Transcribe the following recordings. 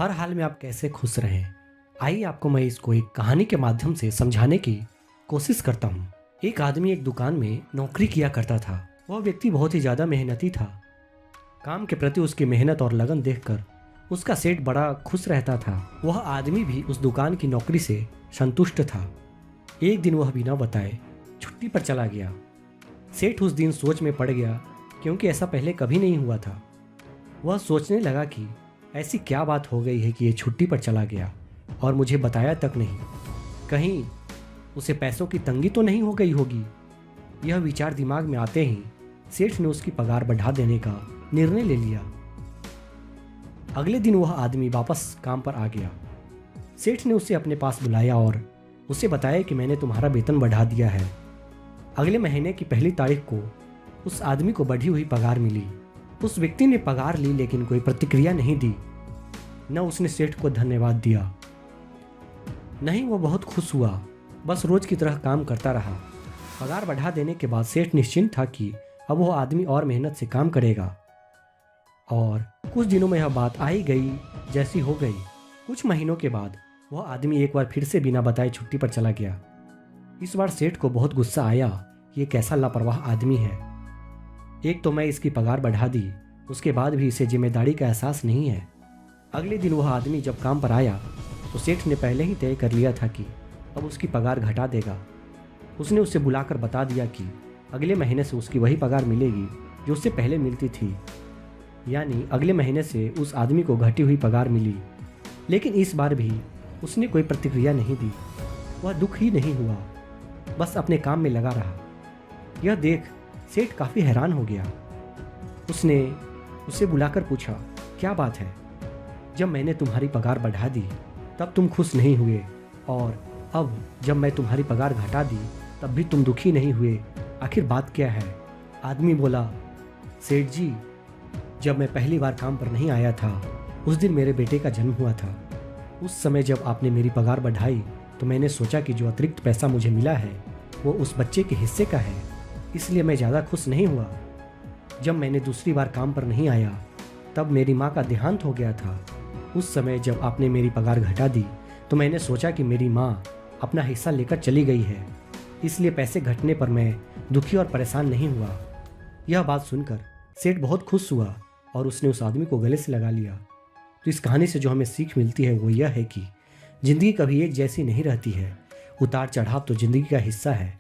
हर हाल में आप कैसे खुश रहें, आइए आपको मैं इसको एक कहानी के माध्यम से समझाने की कोशिश करता हूँ। एक आदमी एक दुकान में नौकरी किया करता था। वह व्यक्ति बहुत ही ज़्यादा मेहनती था। काम के प्रति उसकी मेहनत और लगन देखकर उसका सेठ बड़ा खुश रहता था। वह आदमी भी उस दुकान की नौकरी से संतुष्ट था। एक दिन वह बिना बताए छुट्टी पर चला गया। सेठ उस दिन सोच में पड़ गया, क्योंकि ऐसा पहले कभी नहीं हुआ था। वह सोचने लगा कि ऐसी क्या बात हो गई है कि ये छुट्टी पर चला गया और मुझे बताया तक नहीं। कहीं उसे पैसों की तंगी तो नहीं हो गई होगी। यह विचार दिमाग में आते ही सेठ ने उसकी पगार बढ़ा देने का निर्णय ले लिया। अगले दिन वह आदमी वापस काम पर आ गया। सेठ ने उसे अपने पास बुलाया और उसे बताया कि मैंने तुम्हारा वेतन बढ़ा दिया है। अगले महीने की पहली तारीख को उस आदमी को बढ़ी हुई पगार मिली। उस व्यक्ति ने पगार ली, लेकिन कोई प्रतिक्रिया नहीं दी। न उसने सेठ को धन्यवाद दिया, नहीं वो बहुत खुश हुआ, बस रोज की तरह काम करता रहा। पगार बढ़ा देने के बाद सेठ निश्चिंत था कि अब वह आदमी और मेहनत से काम करेगा। और कुछ दिनों में यह बात आई गई जैसी हो गई। कुछ महीनों के बाद वह आदमी एक बार फिर से बिना बताए छुट्टी पर चला गया। इस बार सेठ को बहुत गुस्सा आया, ये कैसा लापरवाह आदमी है। एक तो मैं इसकी पगार बढ़ा दी, उसके बाद भी इसे जिम्मेदारी का एहसास नहीं है। अगले दिन वह आदमी जब काम पर आया तो सेठ ने पहले ही तय कर लिया था कि अब उसकी पगार घटा देगा। उसने उसे बुलाकर बता दिया कि अगले महीने से उसकी वही पगार मिलेगी जो उससे पहले मिलती थी। यानी अगले महीने से उस आदमी को घटी हुई पगार मिली। लेकिन इस बार भी उसने कोई प्रतिक्रिया नहीं दी। वह दुख ही नहीं हुआ, बस अपने काम में लगा रहा। यह देख सेठ काफ़ी हैरान हो गया। उसने उसे बुलाकर पूछा, क्या बात है? जब मैंने तुम्हारी पगार बढ़ा दी तब तुम खुश नहीं हुए, और अब जब मैं तुम्हारी पगार घटा दी तब भी तुम दुखी नहीं हुए। आखिर बात क्या है? आदमी बोला, सेठ जी, जब मैं पहली बार काम पर नहीं आया था उस दिन मेरे बेटे का जन्म हुआ था। उस समय जब आपने मेरी पगार बढ़ाई तो मैंने सोचा कि जो अतिरिक्त पैसा मुझे मिला है वो उस बच्चे के हिस्से का है, इसलिए मैं ज़्यादा खुश नहीं हुआ। जब मैंने दूसरी बार काम पर नहीं आया तब मेरी माँ का देहांत हो गया था। उस समय जब आपने मेरी पगार घटा दी तो मैंने सोचा कि मेरी माँ अपना हिस्सा लेकर चली गई है, इसलिए पैसे घटने पर मैं दुखी और परेशान नहीं हुआ। यह बात सुनकर सेठ बहुत खुश हुआ और उसने उस आदमी को गले से लगा लिया। तो इस कहानी से जो हमें सीख मिलती है वो यह है कि ज़िंदगी कभी एक जैसी नहीं रहती है। उतार चढ़ाव तो ज़िंदगी का हिस्सा है।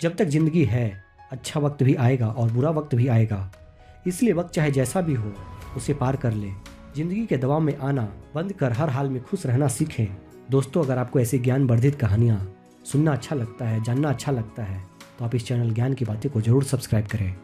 जब तक ज़िंदगी है अच्छा वक्त भी आएगा और बुरा वक्त भी आएगा, इसलिए वक्त चाहे जैसा भी हो उसे पार कर ले। ज़िंदगी के दबाव में आना बंद कर हर हाल में खुश रहना सीखें। दोस्तों, अगर आपको ऐसी ज्ञान वर्धित कहानियाँ सुनना अच्छा लगता है, जानना अच्छा लगता है, तो आप इस चैनल ज्ञान की बातें को जरूर सब्सक्राइब करें।